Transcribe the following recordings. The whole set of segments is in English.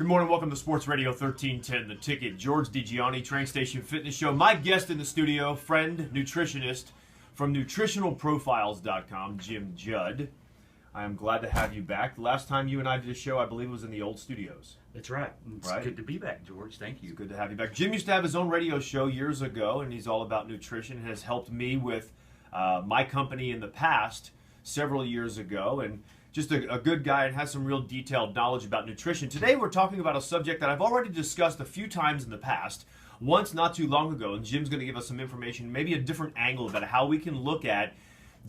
Good morning, welcome to Sports Radio 1310, The Ticket. George DiGianni, Train Station Fitness Show. My guest in the studio, friend, nutritionist from nutritionalprofiles.com, Jim Judd. I am glad to have you back. The last time you and I did a show, I believe, was in the old studios. That's right. It's good to be back, George. Thank you. It's good to have you back. Jim used to have his own radio show years ago, and he's all about nutrition. It has helped me with my company in the past, several years ago, and just a good guy and has some real detailed knowledge about nutrition. Today we're talking about a subject that I've already discussed a few times in the past, once not too long ago, and Jim's going to give us some information, maybe a different angle about how we can look at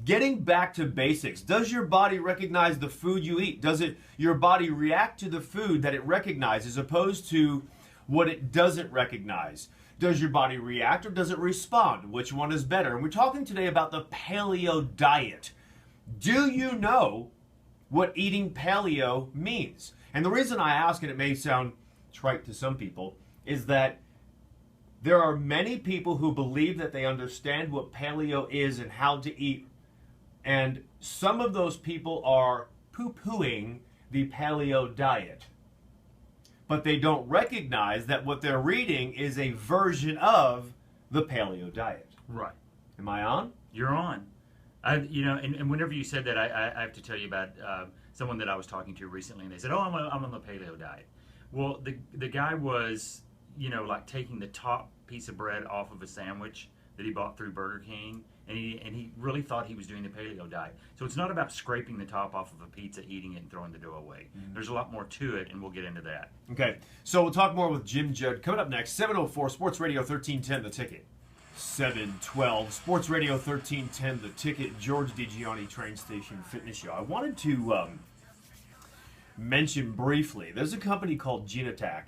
getting back to basics. Does your body recognize the food you eat? Does your body react to the food that it recognizes as opposed to what it doesn't recognize? Does your body react or does it respond? Which one is better? And we're talking today about the paleo diet. Do you know what eating paleo means? And the reason I ask, and it may sound trite to some people, is that there are many people who believe that they understand what paleo is and how to eat. And some of those people are poo-pooing the paleo diet. But they don't recognize that what they're reading is a version of the paleo diet. Right. Am I on? You're on. And whenever you said that, I have to tell you about someone that I was talking to recently, and they said, "Oh, I'm on the paleo diet." Well, the guy was, like taking the top piece of bread off of a sandwich that he bought through Burger King, and he really thought he was doing the paleo diet. So it's not about scraping the top off of a pizza, eating it, and throwing the dough away. Mm-hmm. There's a lot more to it, and we'll get into that. Okay, so we'll talk more with Jim Judd coming up next. 7:04 Sports Radio 1310, The Ticket. 7:12 Sports Radio 1310, The Ticket. George DiGianni, Train Station Fitness Show. I wanted to mention briefly, there's a company called Genetac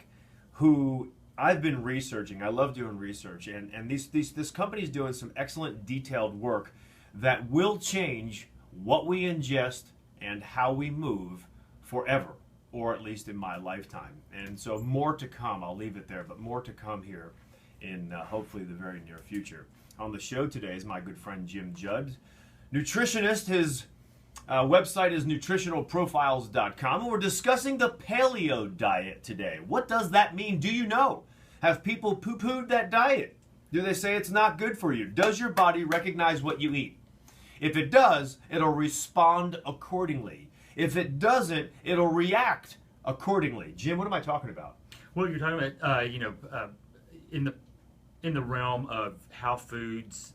who I've been researching. I love doing research, and this company is doing some excellent detailed work that will change what we ingest and how we move forever, or at least in my lifetime. And so more to come. I'll leave it there, but more to come here in hopefully the very near future. On the show today is my good friend Jim Judd, nutritionist. His website is nutritionalprofiles.com, and we're discussing the paleo diet today. What does that mean? Do you know? Have people poo-pooed that diet? Do they say it's not good for you? Does your body recognize what you eat? If it does, it'll respond accordingly. If it doesn't, it'll react accordingly. Jim, what am I talking about? Well, you're talking about, in the realm of how foods,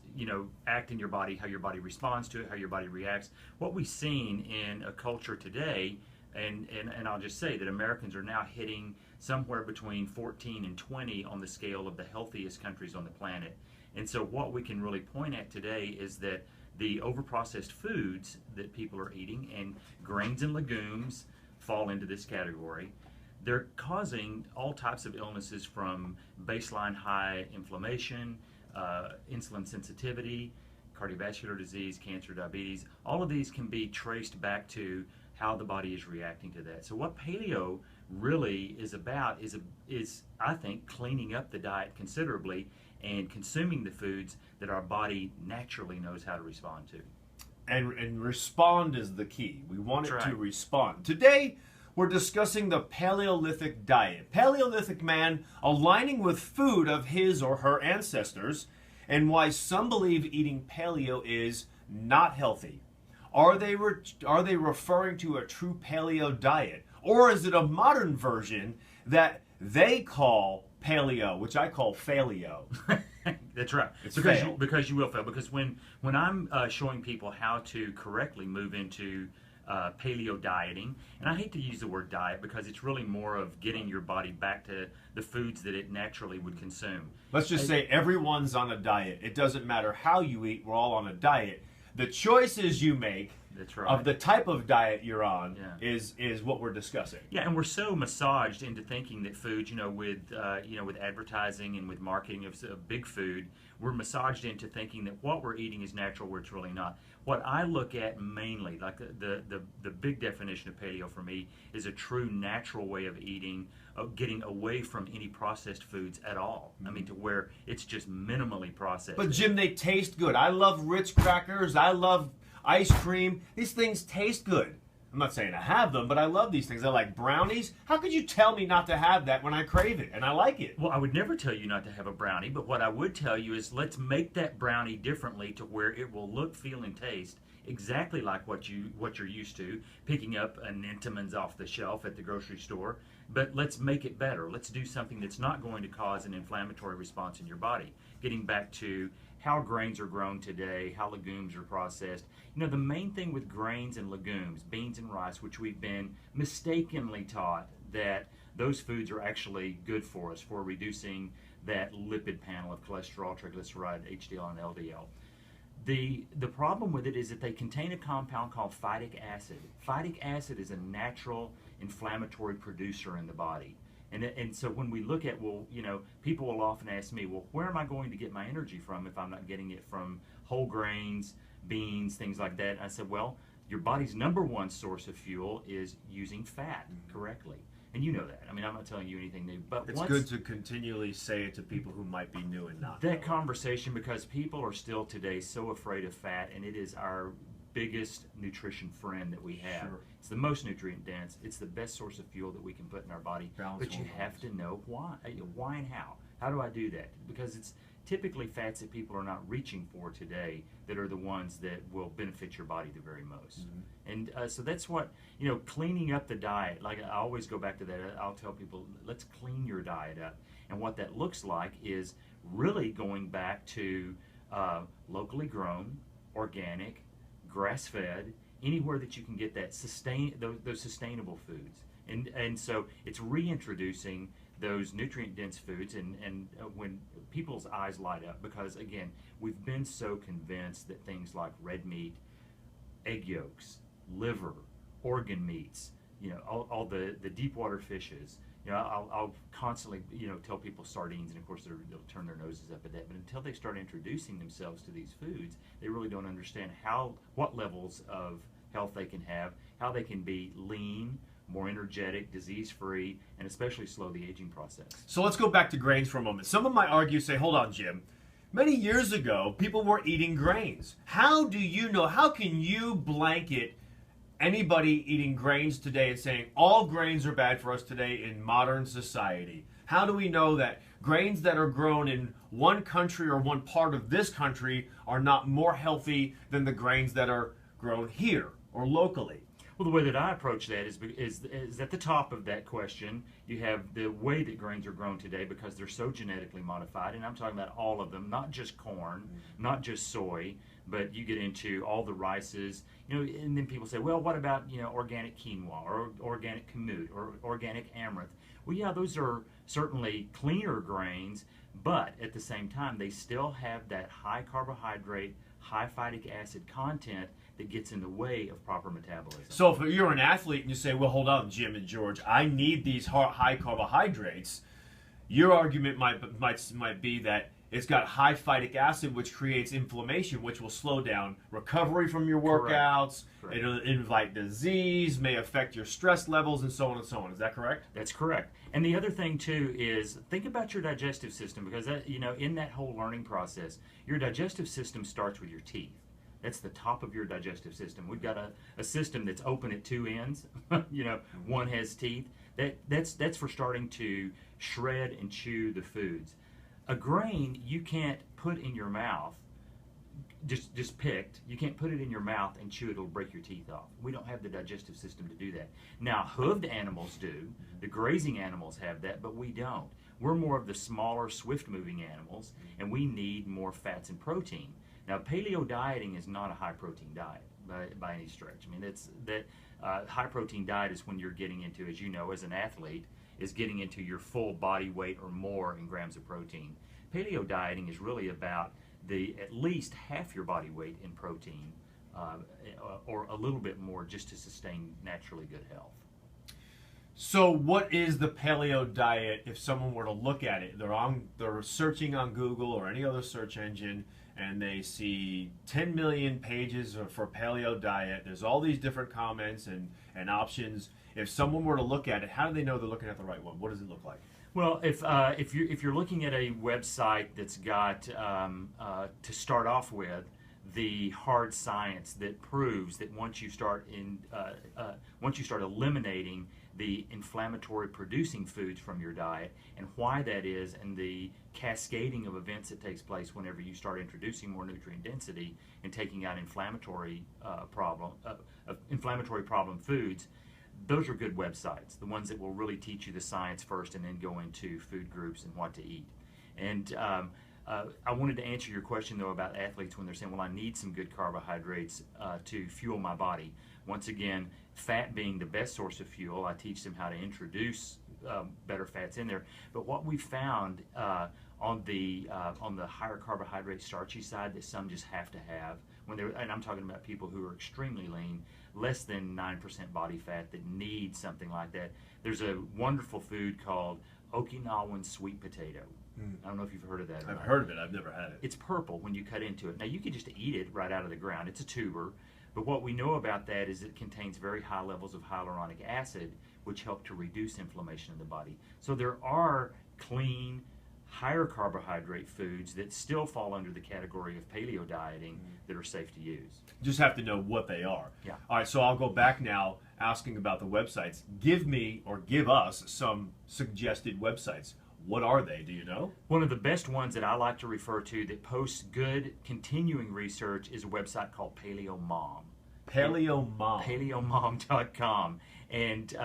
act in your body, how your body responds to it, how your body reacts. What we've seen in a culture today, and I'll just say that Americans are now hitting somewhere between 14 and 20 on the scale of the healthiest countries on the planet. And so what we can really point at today is that the overprocessed foods that people are eating, and grains and legumes fall into this category, they're causing all types of illnesses from baseline high inflammation, insulin sensitivity, cardiovascular disease, cancer, diabetes. All of these can be traced back to how the body is reacting to that. So what paleo really is about is I think, cleaning up the diet considerably and consuming the foods that our body naturally knows how to respond to. And respond is the key. We want it to respond. Today, we're discussing the Paleolithic diet. Paleolithic man aligning with food of his or her ancestors, and why some believe eating paleo is not healthy. Are they referring to a true paleo diet? Or is it a modern version that they call paleo, which I call failio? That's right. Because you will fail. Because when I'm showing people how to correctly move into paleo dieting, and I hate to use the word diet because it's really more of getting your body back to the foods that it naturally would consume. Let's just say everyone's on a diet. It doesn't matter how you eat, we're all on a diet. The choices you make of the type of diet you're on is what we're discussing. Yeah, and we're so massaged into thinking that food, with advertising and with marketing of big food, we're massaged into thinking that what we're eating is natural where it's really not. What I look at mainly, like the big definition of paleo for me, is a true natural way of eating, of getting away from any processed foods at all. I mean, to where it's just minimally processed. But Jim, they taste good. I love Ritz crackers. I love ice cream. These things taste good. I'm not saying I have them, but I love these things. I like brownies. How could you tell me not to have that when I crave it and I like it? Well, I would never tell you not to have a brownie, but what I would tell you is let's make that brownie differently to where it will look, feel, and taste exactly like what you're used to, picking up an Entenmann's off the shelf at the grocery store. But let's make it better. Let's do something that's not going to cause an inflammatory response in your body. Getting back to how grains are grown today, how legumes are processed. You know, the main thing with grains and legumes, beans and rice, which we've been mistakenly taught that those foods are actually good for us for reducing that lipid panel of cholesterol, triglyceride, HDL, and LDL. The problem with it is that they contain a compound called phytic acid. Phytic acid is a natural inflammatory producer in the body. And so when we look at, well, you know, people will often ask me, well, where am I going to get my energy from if I'm not getting it from whole grains, beans, things like that? And I said, well, your body's number one source of fuel is using fat correctly. And you know that. I mean, I'm not telling you anything new. But it's good to continually say it to people who might be new and not. That conversation, because people are still today so afraid of fat, and it is our biggest nutrition friend that we have. Sure. It's the most nutrient dense. It's the best source of fuel that we can put in our body. But you have to know why. Why and how. How do I do that? Because it's typically fats that people are not reaching for today that are the ones that will benefit your body the very most. And so that's what, you know, cleaning up the diet, like I always go back to that. I'll tell people, let's clean your diet up. And what that looks like is really going back to locally grown, organic, grass-fed, anywhere that you can get that those sustainable foods. And so it's reintroducing those nutrient-dense foods, and when people's eyes light up, because again, we've been so convinced that things like red meat, egg yolks, liver, organ meats, you know, all the deep water fishes. You know, I'll constantly, you know, tell people sardines, and of course they'll turn their noses up at that. But until they start introducing themselves to these foods, they really don't understand what levels of health they can have, how they can be lean, more energetic, disease-free, and especially slow the aging process. So let's go back to grains for a moment. Someone might argue, say, hold on, Jim. Many years ago, people were eating grains. How do you know? How can you blanket anybody eating grains today and saying all grains are bad for us today in modern society? How do we know that grains that are grown in one country or one part of this country are not more healthy than the grains that are grown here or locally? Well, the way that I approach that is at the top of that question, you have the way that grains are grown today because they're so genetically modified, and I'm talking about all of them, not just corn, not just soy, but you get into all the rices, you know, and then people say, well, what about, you know, organic quinoa or organic kamut or organic amaranth? Well, yeah, those are certainly cleaner grains, but at the same time, they still have that high carbohydrate, high phytic acid content that gets in the way of proper metabolism. So if you're an athlete and you say, well, hold on, Jim and George, I need these high carbohydrates, your argument might be that it's got high phytic acid, which creates inflammation, which will slow down recovery from your workouts. Correct. It'll invite disease, may affect your stress levels, and so on and so on. Is that correct? That's correct. And the other thing, too, is think about your digestive system, because, you know, in that whole learning process, your digestive system starts with your teeth. That's the top of your digestive system. We've got a system that's open at two ends. You know, one has teeth. That's for starting to shred and chew the foods. A grain you can't put in your mouth, just picked. You can't put it in your mouth and chew it. It'll break your teeth off. We don't have the digestive system to do that. Now, hooved animals do. The grazing animals have that, but we don't. We're more of the smaller, swift-moving animals, and we need more fats and protein. Now, paleo dieting is not a high-protein diet by any stretch. I mean, high-protein diet is when you're getting into, as you know, as an athlete, is getting into your full body weight or more in grams of protein. Paleo dieting is really about at least half your body weight in protein, or a little bit more, just to sustain naturally good health. So what is the paleo diet if someone were to look at it? They're searching on Google or any other search engine, and they see 10 million pages for paleo diet. There's all these different comments and options. If someone were to look at it, how do they know they're looking at the right one? What does it look like? Well, if you're looking at a website that's got to start off with, the hard science that proves that once you start eliminating the inflammatory producing foods from your diet, and why that is, and the cascading of events that takes place whenever you start introducing more nutrient density and taking out inflammatory problem foods. Those are good websites, the ones that will really teach you the science first and then go into food groups and what to eat. And I wanted to answer your question, though, about athletes when they're saying, well, I need some good carbohydrates to fuel my body. Once again, fat being the best source of fuel, I teach them how to introduce better fats in there. But what we found on the higher carbohydrate starchy side that some just have to have, and I'm talking about people who are extremely lean, less than 9% body fat that need something like that. There's a wonderful food called Okinawan sweet potato. I don't know if you've heard of that. I've heard of it. I've never had it. It's purple when you cut into it. Now, you could just eat it right out of the ground. It's a tuber. But what we know about that is it contains very high levels of hyaluronic acid, which help to reduce inflammation in the body. So there are clean, higher carbohydrate foods that still fall under the category of paleo dieting that are safe to use. Just have to know what they are. Yeah. All right, so I'll go back now asking about the websites. Give me or give us some suggested websites. What are they? Do you know? One of the best ones that I like to refer to that posts good continuing research is a website called Paleo Mom. Paleo Mom. PaleoMom.com. And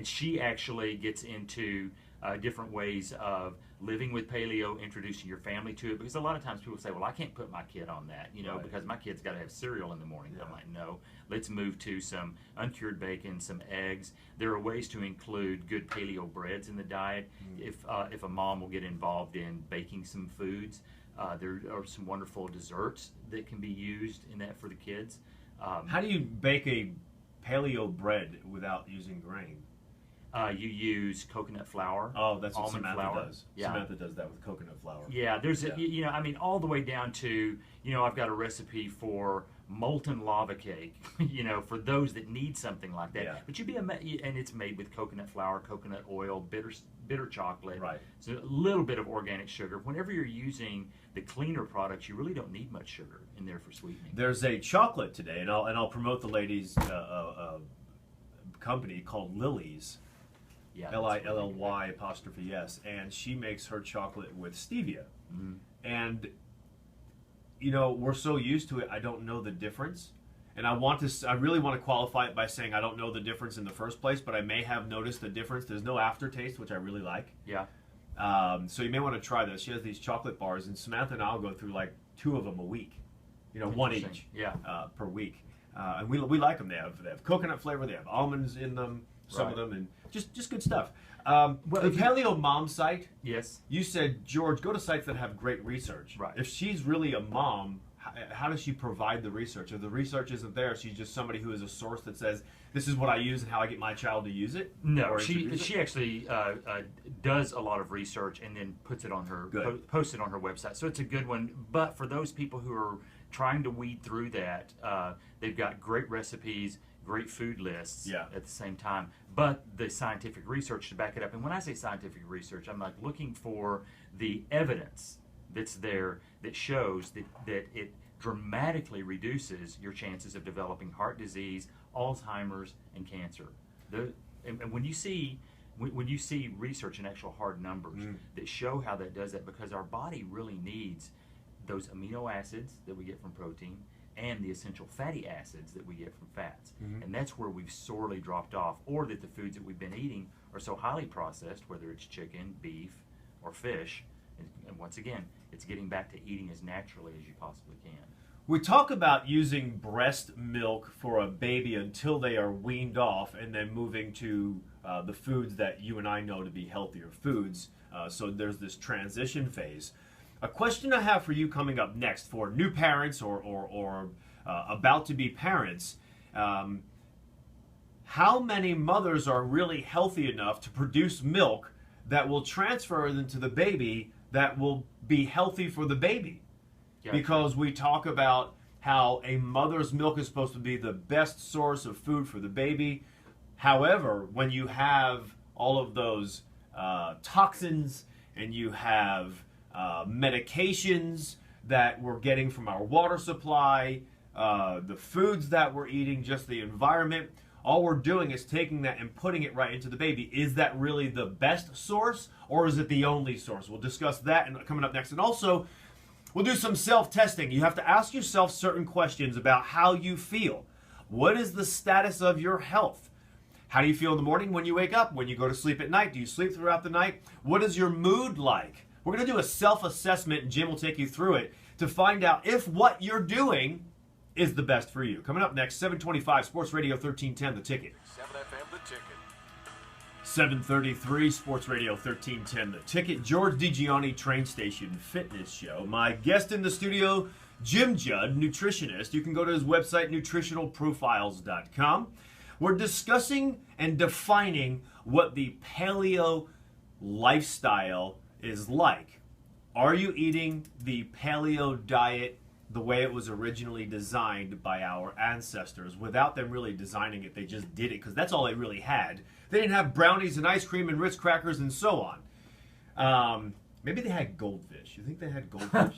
she actually gets into different ways of living with paleo, introducing your family to it, because a lot of times people say, well, I can't put my kid on that, Right. because my kid's got to have cereal in the morning. Yeah. I'm like, no, let's move to some uncured bacon, some eggs. There are ways to include good paleo breads in the diet. If a mom will get involved in baking some foods, there are some wonderful desserts that can be used in that for the kids. How do you bake a paleo bread without using grain? You use coconut flour. Oh, that's what almond Samantha flour. does. Yeah. Samantha does that with coconut flour. Yeah, there's all the way down to, I've got a recipe for molten lava cake, for those that need something like that. Yeah. But and it's made with coconut flour, coconut oil, bitter chocolate. Right. So a little bit of organic sugar. Whenever you're using the cleaner products, you really don't need much sugar in there for sweetening. There's a chocolate today, and I'll promote the ladies' company called Lily's. Yeah, Lilly''s, and she makes her chocolate with stevia. Mm-hmm. And we're so used to it, I don't know the difference. And I really want to qualify it by saying I don't know the difference in the first place, but I may have noticed the difference. There's no aftertaste, which I really like. Yeah. So you may want to try this. She has these chocolate bars, and Samantha and I'll go through like 2 of them a week. One each. Yeah. Per week. And we like them. They have coconut flavor. They have almonds in them. Some of them, and just good stuff. The Paleo Mom site. Yes. You said, George, go to sites that have great research. Right. If she's really a mom, how does she provide the research? If the research isn't there, she's just somebody who is a source that says, this is what I use and how I get my child to use it? No, she actually does a lot of research and then puts it on her posts it on her website. So it's a good one. But for those people who are trying to weed through that, they've got great recipes, great food lists at the same time, but the scientific research to back it up. And when I say scientific research, I'm like looking for the evidence that's there that shows that it dramatically reduces your chances of developing heart disease, Alzheimer's, and cancer. And when you see research and actual hard numbers that show how that does that, because our body really needs those amino acids that we get from protein and the essential fatty acids that we get from fats. And that's where we've sorely dropped off, or that the foods that we've been eating are so highly processed, whether it's chicken, beef, or fish. And once again, it's getting back to eating as naturally as you possibly can. We talk about using breast milk for a baby until they are weaned off, and then moving to the foods that you and I know to be healthier foods. So there's this transition phase. A question I have for you coming up next for new parents or about to be parents, how many mothers are really healthy enough to produce milk that will transfer into the baby that will be healthy for the baby? Yeah. Because we talk about how a mother's milk is supposed to be the best source of food for the baby. However, when you have all of those toxins and you have medications that we're getting from our water supply, the foods that we're eating, just the environment. All we're doing is taking that and putting it right into the baby. Is that really the best source, or is it the only source? We'll discuss that coming up next. And also, we'll do some self-testing. You have to ask yourself certain questions about how you feel. What is the status of your health? How do you feel in the morning when you wake up? When you go to sleep at night? Do you sleep throughout the night? What is your mood like? We're going to do a self-assessment, and Jim will take you through it to find out if what you're doing is the best for you. Coming up next, 725 Sports Radio 1310, The Ticket. 7FM, The Ticket. 733 Sports Radio 1310, The Ticket. George DiGianni, Train Station Fitness Show. My guest in the studio, Jim Judd, nutritionist. You can go to his website, nutritionalprofiles.com. We're discussing and defining what the paleo lifestyle is like. Are you eating the paleo diet the way it was originally designed by our ancestors? Without them really designing it, they just did it because that's all they really had. They didn't have brownies and ice cream and Ritz crackers and so on. Maybe they had goldfish. You think they had goldfish?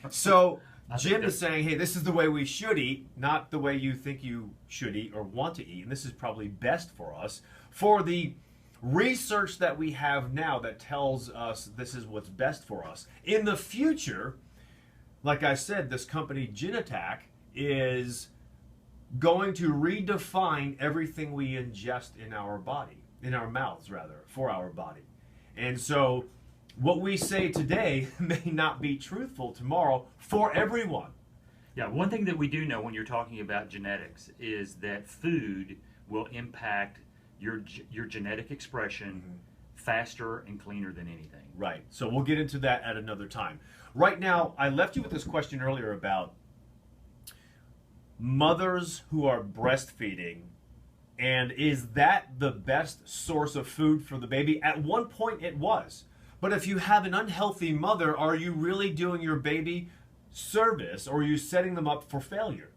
So Jim is saying, hey, this is the way we should eat, not the way you think you should eat or want to eat. And this is probably best for us. For the research that we have now that tells us this is what's best for us. In the future, like I said, this company, Genetac, is going to redefine everything we ingest in our body, in our mouths, rather, for our body. And so what we say today may not be truthful tomorrow for everyone. Yeah, one thing that we do know when you're talking about genetics is that food will impact your genetic expression faster and cleaner than anything. Right. So we'll get into that at another time. Right now, I left you with this question earlier about mothers who are breastfeeding, and is that the best source of food for the baby? At one point it was. But if you have an unhealthy mother, are you really doing your baby service, or are you setting them up for failure?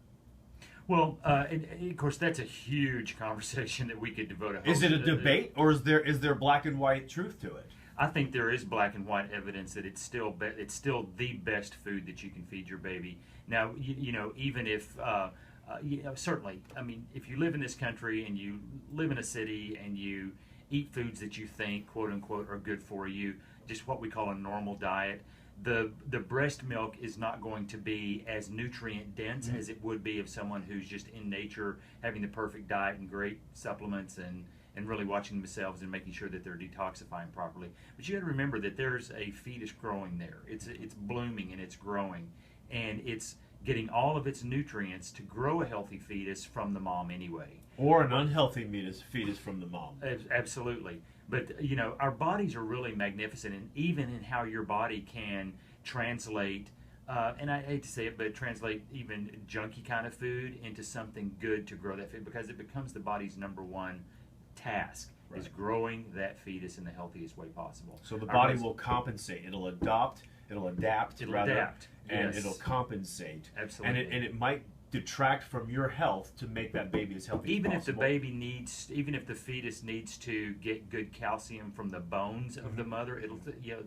Well, of course, that's a huge conversation that we could devote a whole... Is it a debate, or is there black and white truth to it? I think there is black and white evidence that it's still the best food that you can feed your baby. Now, you know, even if certainly, I mean, if you live in this country and you live in a city and you eat foods that you think, quote unquote, are good for you, just what we call a normal diet, the breast milk is not going to be as nutrient dense as it would be of someone who's just in nature having the perfect diet and great supplements and really watching themselves and making sure that they're detoxifying properly. But you got to remember that there's a fetus growing there. It's blooming and it's growing, and it's getting all of its nutrients to grow a healthy fetus from the mom anyway. Or an unhealthy fetus from the mom. Absolutely. But, you know, our bodies are really magnificent, and even in how your body can translate, and I hate to say it, but translate even junky kind of food into something good to grow that food, because it becomes the body's number one task, is growing that fetus in the healthiest way possible. So the body will compensate. It'll adapt, and yes. It'll compensate. Absolutely. And it might detract from your health to make that baby as healthy even as possible. Even if the fetus needs to get good calcium from the bones of the mother,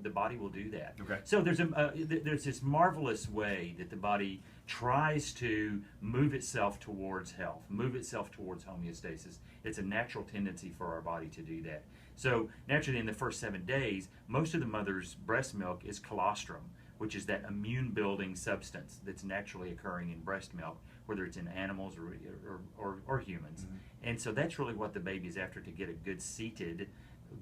the body will do that. Okay. So there's this marvelous way that the body tries to move itself towards health, move itself towards homeostasis. It's a natural tendency for our body to do that. So naturally, in the first 7 days, most of the mother's breast milk is colostrum, which is that immune-building substance that's naturally occurring in breast milk, whether it's in animals or humans. And so that's really what the baby's after, to get a good seated,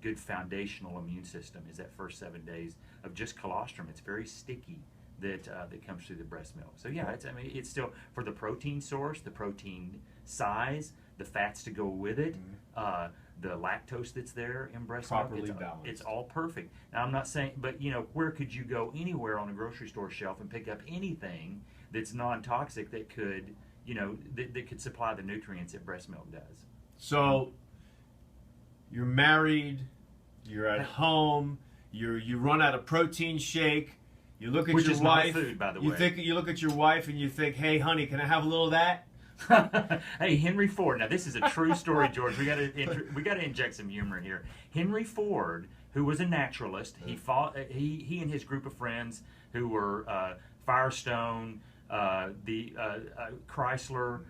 good foundational immune system, is that first 7 days of just colostrum. It's very sticky that comes through the breast milk. So yeah, it's still, for the protein source, the protein size, the fats to go with it, the lactose that's there in breast properly milk, balanced. It's all perfect. Now, I'm not saying, but you know, where could you go anywhere on a grocery store shelf and pick up anything that's non-toxic that could, you know, that could supply the nutrients that breast milk does? So you're married, you're at home, you run out of protein shake. You look at Which your is wife. not food, by the way. You look at your wife and you think, "Hey, honey, can I have a little of that?" Hey, Henry Ford. Now, this is a true story, George. We got to inject some humor here. Henry Ford, who was a naturalist, he and his group of friends who were Firestone, Chrysler,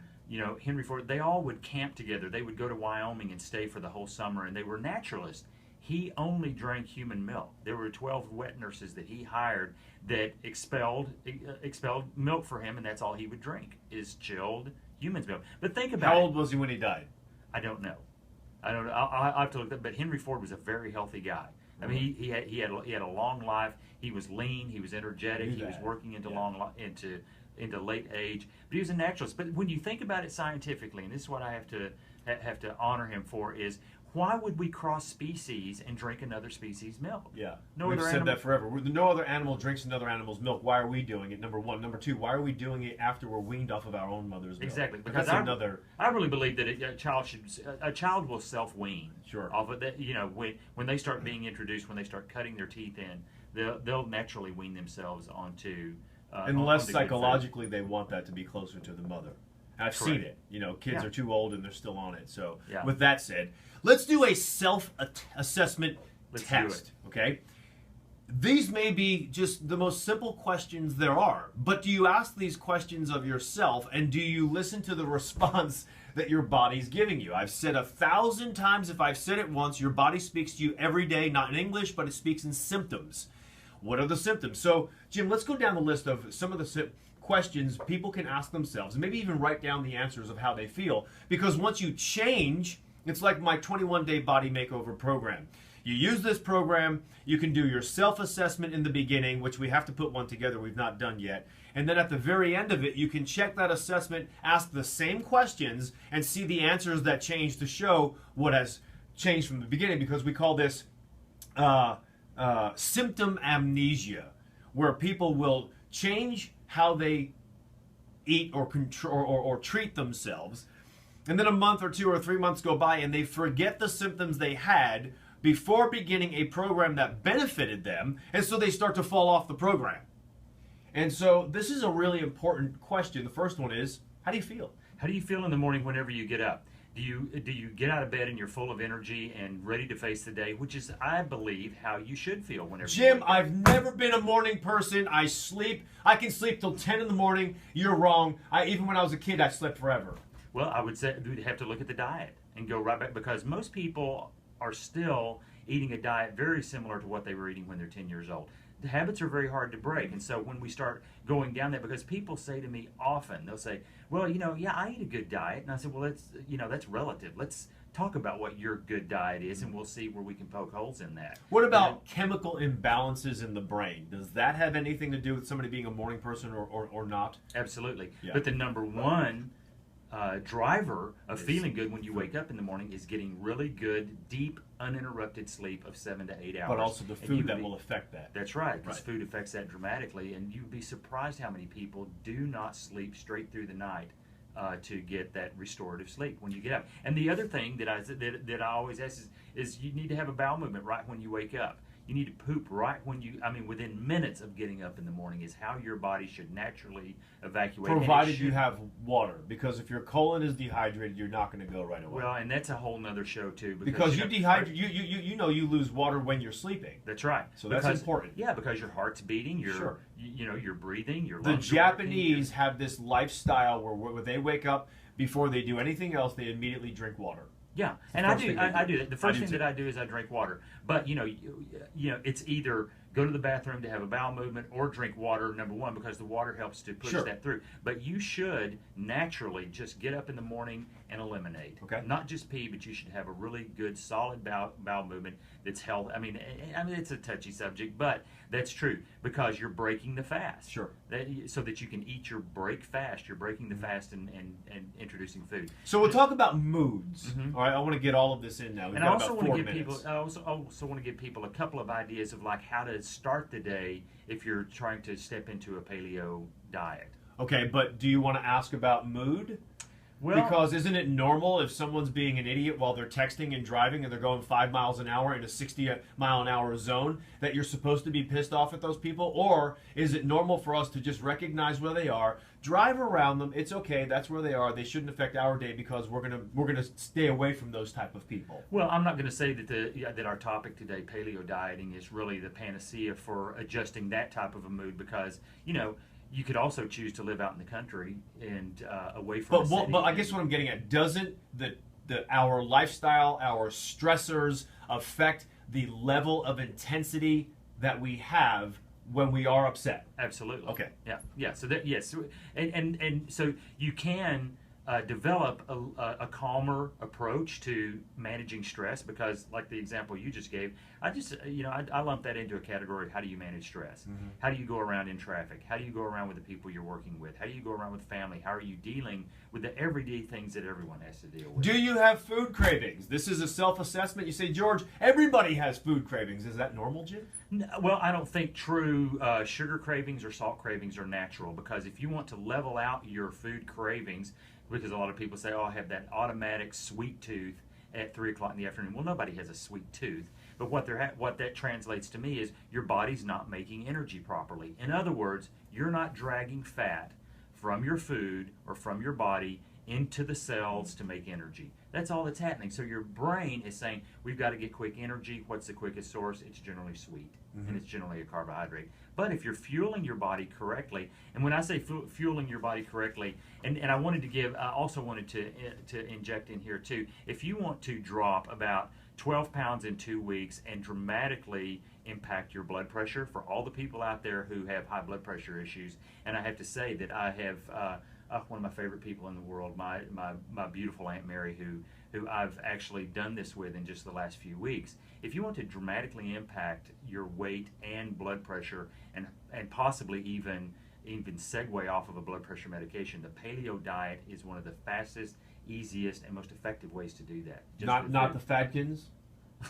Henry Ford, they all would camp together. They would go to Wyoming and stay for the whole summer, and they were naturalists. He only drank human milk. There were 12 wet nurses that he hired that expelled milk for him, and that's all he would drink is chilled human's milk. But think about How old was he when he died? I don't know. I'll have to look that. But Henry Ford was a very healthy guy. I mean, he had a long life. He was lean. He was energetic. He was working into into late age. But he was a naturalist. But when you think about it scientifically, and this is what I have to honor him for, is why would we cross species and drink another species' milk? Yeah, We've said that forever. No other animal drinks another animal's milk. Why are we doing it? Number one. Number two, why are we doing it after we're weaned off of our own mother's milk? Exactly, because I really believe that a child will self-wean. Sure. Off of that, when they start being introduced, when they start cutting their teeth in, they'll naturally wean themselves onto. Unless psychologically they want that to be closer to the mother. I've seen it. Kids are too old and they're still on it. So with that said, let's do a self-assessment test. Okay? These may be just the most simple questions there are, but do you ask these questions of yourself, and do you listen to the response that your body's giving you? I've said 1,000 times, if I've said it once, your body speaks to you every day, not in English, but it speaks in symptoms. What are the symptoms? So, Jim, let's go down the list of some of the questions people can ask themselves, and maybe even write down the answers of how they feel, because once you change, it's like my 21-day body makeover program. You use this program, you can do your self-assessment in the beginning, which we have to put one together, we've not done yet, and then at the very end of it, you can check that assessment, ask the same questions, and see the answers that change to show what has changed from the beginning, because we call this symptom amnesia, where people will change how they eat or control or treat themselves, and then a month or 2 or 3 months go by and they forget the symptoms they had before beginning a program that benefited them, and so they start to fall off the program. And so this is a really important question. The first one is, how do you feel? How do you feel in the morning whenever you get up? Do you get out of bed and you're full of energy and ready to face the day, which is, I believe, how you should feel whenever Jim, you wake up. I've never been a morning person. I can sleep till 10 in the morning. You're wrong. Even when I was a kid, I slept forever. Well, I would say we'd have to look at the diet and go right back, because most people are still eating a diet very similar to what they were eating when they're 10 years old. The habits are very hard to break, and so when we start going down that, because people say to me often, they'll say, well, yeah, I eat a good diet, and I said, well, that's relative. Let's talk about what your good diet is, and we'll see where we can poke holes in that. What about chemical imbalances in the brain? Does that have anything to do with somebody being a morning person or not? Absolutely. Yeah. But the number one driver of feeling good when you wake up in the morning is getting really good, deep, uninterrupted sleep of 7 to 8 hours. But also the food that will affect that. That's right, because food affects that dramatically, and you'd be surprised how many people do not sleep straight through the night to get that restorative sleep when you get up. And the other thing that I always ask is you need to have a bowel movement right when you wake up. You need to poop right when within minutes of getting up in the morning is how your body should naturally evacuate. Provided you have water, because if your colon is dehydrated, you're not going to go right away. Well, and that's a whole nother show too. Because you dehydrate, you lose water when you're sleeping. That's right. So that's important. Yeah, because your heart's beating, you're breathing, your lungs. The Japanese are have this lifestyle where they wake up, before they do anything else, they immediately drink water. Yeah, and I do that. The first thing that I do is I drink water. But it's either go to the bathroom to have a bowel movement or drink water, number one, because the water helps to push that through. But you should naturally just get up in the morning and eliminate. Okay. Not just pee, but you should have a really good, solid bowel movement that's healthy. I mean, it's a touchy subject, but that's true, because you're breaking the fast. Sure. So that you can eat your break fast. You're breaking the fast and introducing food. So we'll talk about moods. Mm-hmm. All right, I want to get all of this in now. I also want to give people a couple of ideas of like how to start the day if you're trying to step into a paleo diet. Okay, but do you want to ask about mood? Well, because isn't it normal if someone's being an idiot while they're texting and driving and they're going 5 miles an hour in a 60-mile-an-hour zone, that you're supposed to be pissed off at those people? Or is it normal for us to just recognize where they are, drive around them, it's okay, that's where they are, they shouldn't affect our day, because we're gonna stay away from those type of people? Well, I'm not going to say that our topic today, paleo dieting, is really the panacea for adjusting that type of a mood, because You could also choose to live out in the country and away from the city. But I guess what I'm getting at, doesn't our lifestyle, our stressors affect the level of intensity that we have when we are upset? Absolutely. Okay. Yeah. So that, yes, and so you can develop a calmer approach to managing stress, because, like the example you just gave, I lump that into a category of how do you manage stress? Mm-hmm. How do you go around in traffic? How do you go around with the people you're working with? How do you go around with family? How are you dealing with the everyday things that everyone has to deal with? Do you have food cravings? This is a self-assessment. You say, George, everybody has food cravings. Is that normal, Jim? Well, I don't think true sugar cravings or salt cravings are natural, because if you want to level out your food cravings, because a lot of people say, oh, I have that automatic sweet tooth at 3 o'clock in the afternoon. Well, nobody has a sweet tooth. But what that translates to me is your body's not making energy properly. In other words, you're not dragging fat from your food or from your body into the cells to make energy. That's all that's happening. So your brain is saying, we've got to get quick energy. What's the quickest source? It's generally sweet, and it's generally a carbohydrate. But if you're fueling your body correctly, and when I say fueling your body correctly, and I also wanted to inject in here too, if you want to drop about 12 pounds in 2 weeks and dramatically impact your blood pressure, for all the people out there who have high blood pressure issues, and I have to say that I have one of my favorite people in the world, my beautiful Aunt Mary, who I've actually done this with in just the last few weeks. If you want to dramatically impact your weight and blood pressure, and possibly even segue off of a blood pressure medication, the paleo diet is one of the fastest, easiest, and most effective ways to do that. Not the Fadkins?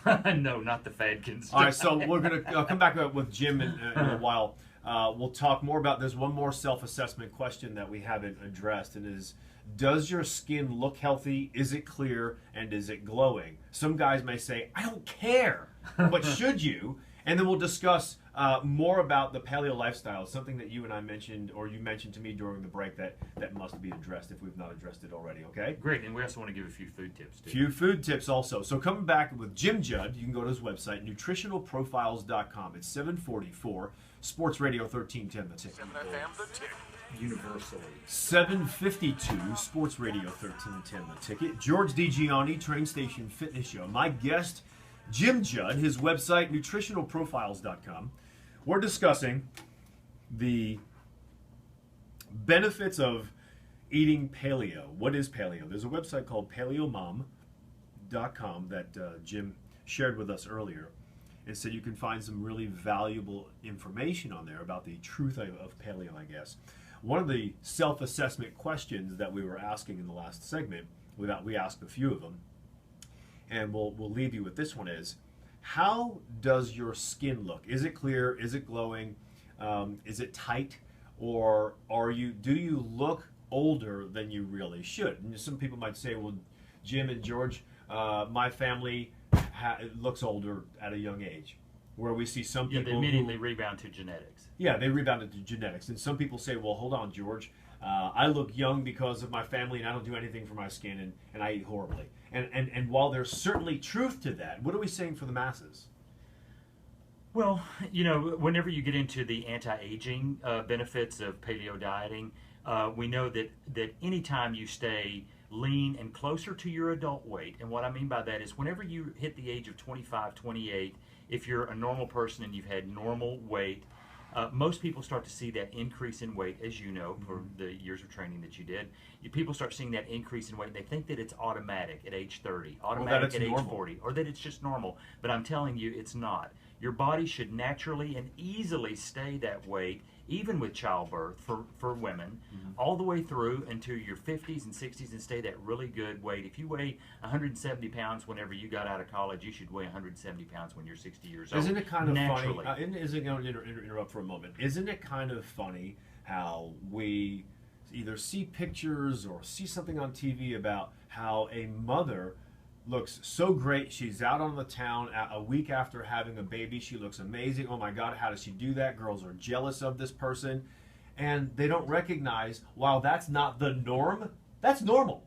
No, not the Fadkins. All right, so we're going to come back with Jim in a while. We'll talk more about, there's one more self-assessment question that we haven't addressed, and is, does your skin look healthy? Is it clear? And is it glowing? Some guys may say, I don't care, but should you? And then we'll discuss more about the paleo lifestyle, something that you and I mentioned, or you mentioned to me during the break, that must be addressed if we've not addressed it already, okay? Great, and we also want to give a few food tips, too. Few food tips also. So coming back with Jim Judd, you can go to his website, nutritionalprofiles.com. It's 744 Sports Radio 1310, the ticket. 7 FM, the ticket. Universally. 752 Sports Radio 1310, the ticket. George DiGianni, Train Station Fitness Show. My guest, Jim Judd, his website, nutritionalprofiles.com. We're discussing the benefits of eating paleo. What is paleo? There's a website called paleomom.com that Jim shared with us earlier, and said you can find some really valuable information on there about the truth of paleo, I guess. One of the self-assessment questions that we were asking in the last segment, we asked a few of them, and we'll leave you with this one, is, how does your skin look? Is it clear? Is it glowing? Is it tight? Or do you look older than you really should? And some people might say, well, Jim and George, my family looks older at a young age. Where we see some people they immediately rebound to genetics. Yeah, they rebounded to genetics. And some people say, well, hold on, George. I look young because of my family, and I don't do anything for my skin, and I eat horribly. And while there's certainly truth to that, what are we saying for the masses? Well, whenever you get into the anti-aging benefits of paleo dieting, we know that anytime you stay lean and closer to your adult weight, and what I mean by that is whenever you hit the age of 25, 28, if you're a normal person and you've had normal weight, most people start to see that increase in weight, as you know, for the years of training that you did. People start seeing that increase in weight, and they think that it's automatic at age 30, automatic at age 40, or that it's just normal. But I'm telling you, it's not. Your body should naturally and easily stay that weight, even with childbirth for women, all the way through into your 50s and 60s, and stay that really good weight. If you weigh 170 pounds whenever you got out of college, you should weigh 170 pounds when you're 60 years old. Isn't it kind of naturally funny? Is it going to interrupt for a moment? Isn't it kind of funny how we either see pictures or see something on TV about how a mother looks so great, she's out on the town a week after having a baby, she looks amazing, oh my God, how does she do that? Girls are jealous of this person, and they don't recognize, while that's not the norm, that's normal.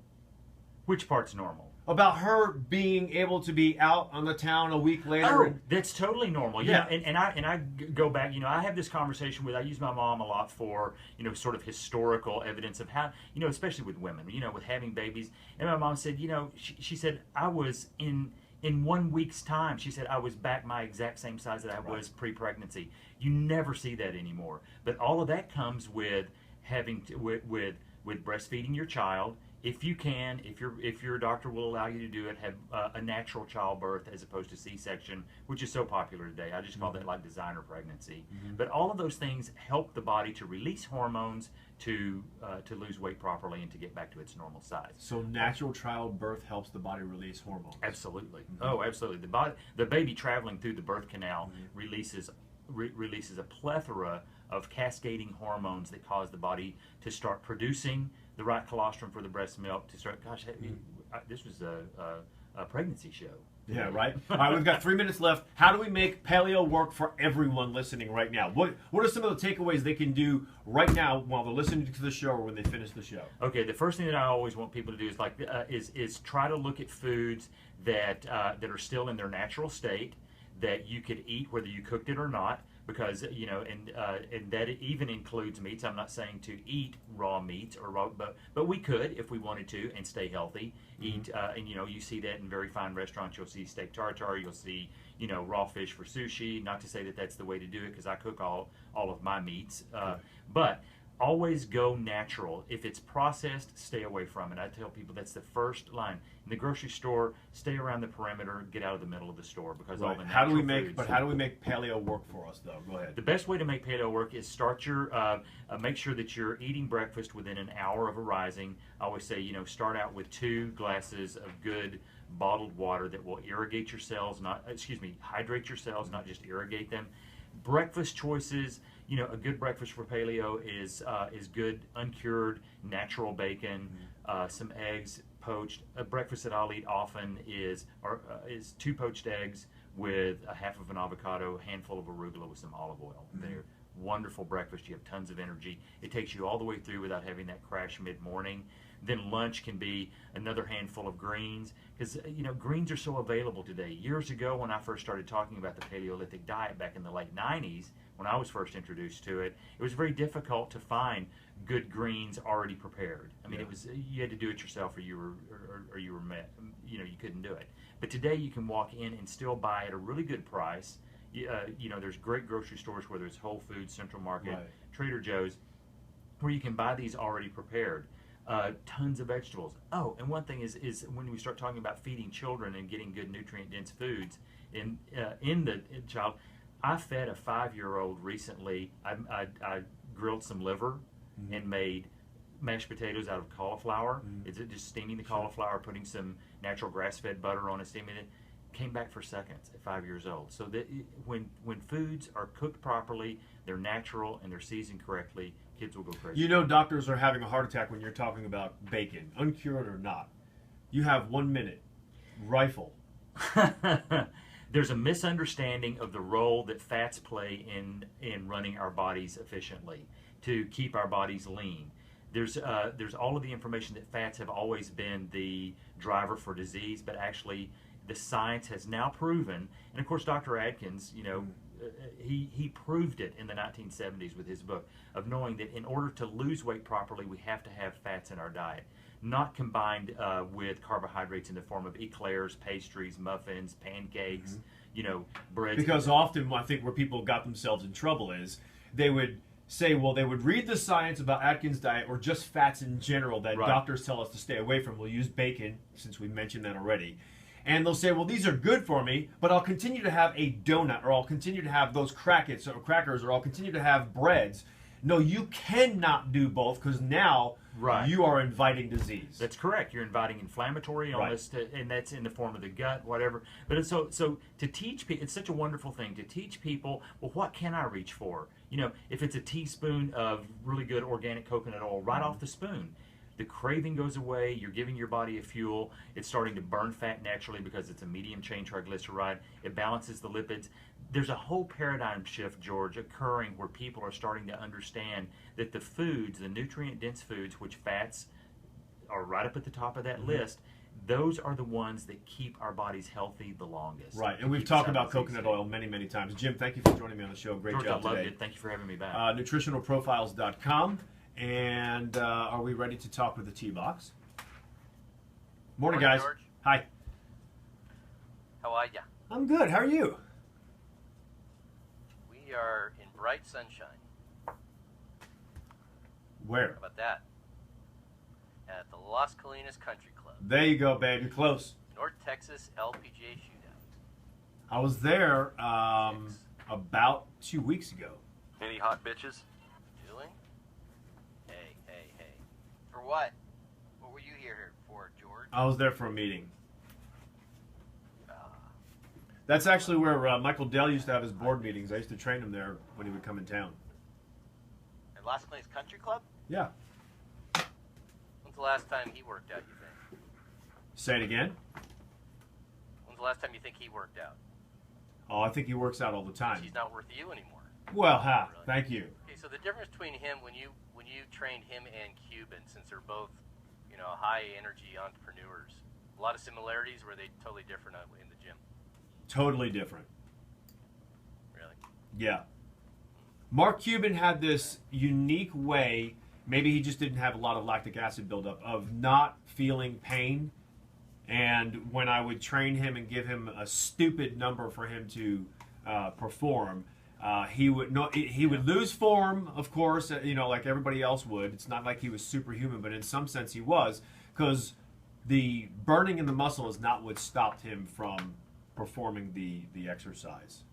Which part's normal? about her being able to be out on the town a week later. Oh, that's totally normal. Yeah, and I go back. I have this conversation with. I use my mom a lot for sort of historical evidence of how especially with women, with having babies. And my mom said, she said I was in 1 week's time. She said I was back my exact same size that I was pre-pregnancy. You never see that anymore. But all of that comes with having with breastfeeding your child. If you can, if your doctor will allow you to do it, have a natural childbirth as opposed to C-section, which is so popular today. I just call that like designer pregnancy. But all of those things help the body to release hormones to lose weight properly and to get back to its normal size. So natural childbirth helps the body release hormones. Absolutely. Oh, absolutely. The baby traveling through the birth canal releases a plethora of cascading hormones that cause the body to start producing the right colostrum for the breast milk to start. Gosh, this was a pregnancy show. Yeah, right. All right, we've got 3 minutes left. How do we make paleo work for everyone listening right now? What are some of the takeaways they can do right now while they're listening to the show or when they finish the show? Okay, the first thing that I always want people to do is try to look at foods that are still in their natural state that you could eat whether you cooked it or not. Because and that even includes meats. I'm not saying to eat raw meats or raw, but we could if we wanted to and stay healthy. Eat and you see that in very fine restaurants. You'll see steak tartare. You'll see raw fish for sushi. Not to say that that's the way to do it because I cook all of my meats, but always go natural. If it's processed, stay away from it. I tell people that's the first line. In the grocery store, stay around the perimeter, get out of the middle of the store because all the natural how do we make paleo work for us though? Go ahead. The best way to make paleo work is start your make sure that you're eating breakfast within an hour of arising. I always say, start out with 2 glasses of good bottled water that will irrigate your cells, hydrate your cells, not just irrigate them. Breakfast choices, a good breakfast for paleo is good uncured natural bacon, some eggs poached. A breakfast that I'll eat often is 2 poached eggs with a half of an avocado, a handful of arugula with some olive oil. They're wonderful breakfast. You have tons of energy. It takes you all the way through without having that crash mid-morning. Then lunch can be another handful of greens because greens are so available today. Years ago when I first started talking about the Paleolithic diet back in the late 90s, when I was first introduced to it, it was very difficult to find good greens already prepared. I mean, it was you had to do it yourself or you couldn't do it. But today you can walk in and still buy at a really good price. There's great grocery stores, whether it's Whole Foods, Central Market, Trader Joe's, where you can buy these already prepared. Tons of vegetables. Oh, and one thing is when we start talking about feeding children and getting good nutrient-dense foods in the child, I fed a 5-year-old recently. I grilled some liver and made mashed potatoes out of cauliflower. It's just steaming the cauliflower, putting some natural grass-fed butter on it, steaming it. Came back for seconds at 5 years old. So that when foods are cooked properly, they're natural and they're seasoned correctly, kids will go crazy. Doctors are having a heart attack when you're talking about bacon, uncured or not. You have 1 minute. Rifle. There's a misunderstanding of the role that fats play in running our bodies efficiently to keep our bodies lean. There's all of the information that fats have always been the driver for disease, but actually the science has now proven, and of course Dr. Atkins, he proved it in the 1970s with his book of knowing that in order to lose weight properly, we have to have fats in our diet, not combined with carbohydrates in the form of eclairs, pastries, muffins, pancakes, breads. Because often I think where people got themselves in trouble is they would say, well, they would read the science about Atkins diet or just fats in general that doctors tell us to stay away from. We'll use bacon, since we mentioned that already. And they'll say, well, these are good for me, but I'll continue to have a donut, or I'll continue to have those crackers, or I'll continue to have breads. No, you cannot do both because now you are inviting disease. That's correct. You're inviting inflammatory illness, and that's in the form of the gut, whatever. But it's so to teach people, it's such a wonderful thing to teach people, well, what can I reach for? If it's a teaspoon of really good organic coconut oil right off the spoon, the craving goes away, you're giving your body a fuel, it's starting to burn fat naturally because it's a medium chain triglyceride, it balances the lipids. There's a whole paradigm shift, George, occurring where people are starting to understand that the foods, the nutrient-dense foods, which fats are right up at the top of that list, those are the ones that keep our bodies healthy the longest. Right, and we've talked about coconut oil many, many times. Jim, thank you for joining me on the show. Great George, job I loved today. it. Thank you for having me back. Nutritionalprofiles.com. And are we ready to talk with the T-Box? Morning, guys. George. Hi. How are ya? I'm good. How are you? We are in bright sunshine. Where? How about that? At the Las Colinas Country Club, There you go, babe. You're close. North Texas LPGA Shootout. I was there about 2 weeks ago. Any hot bitches? Doing? Hey. For what? What were you here for, George? I was there for a meeting. That's actually where Michael Dell used to have his board meetings. I used to train him there when he would come in town. At Las Colinas Country Club? Yeah. When's the last time he worked out, you think? Say it again. When's the last time you think he worked out? Oh, I think he works out all the time. He's not worth you anymore. Well, ha. Really. Thank you. Okay, so the difference between him when you trained him and Cuban, since they're both, high energy entrepreneurs, a lot of similarities, or were they totally different in the gym? Totally different. Really? Yeah. Mark Cuban had this unique way, maybe he just didn't have a lot of lactic acid buildup, of not feeling pain. And when I would train him and give him a stupid number for him to perform, he would lose form, of course, like everybody else would. It's not like he was superhuman, but in some sense he was, because the burning in the muscle is not what stopped him from performing the exercise.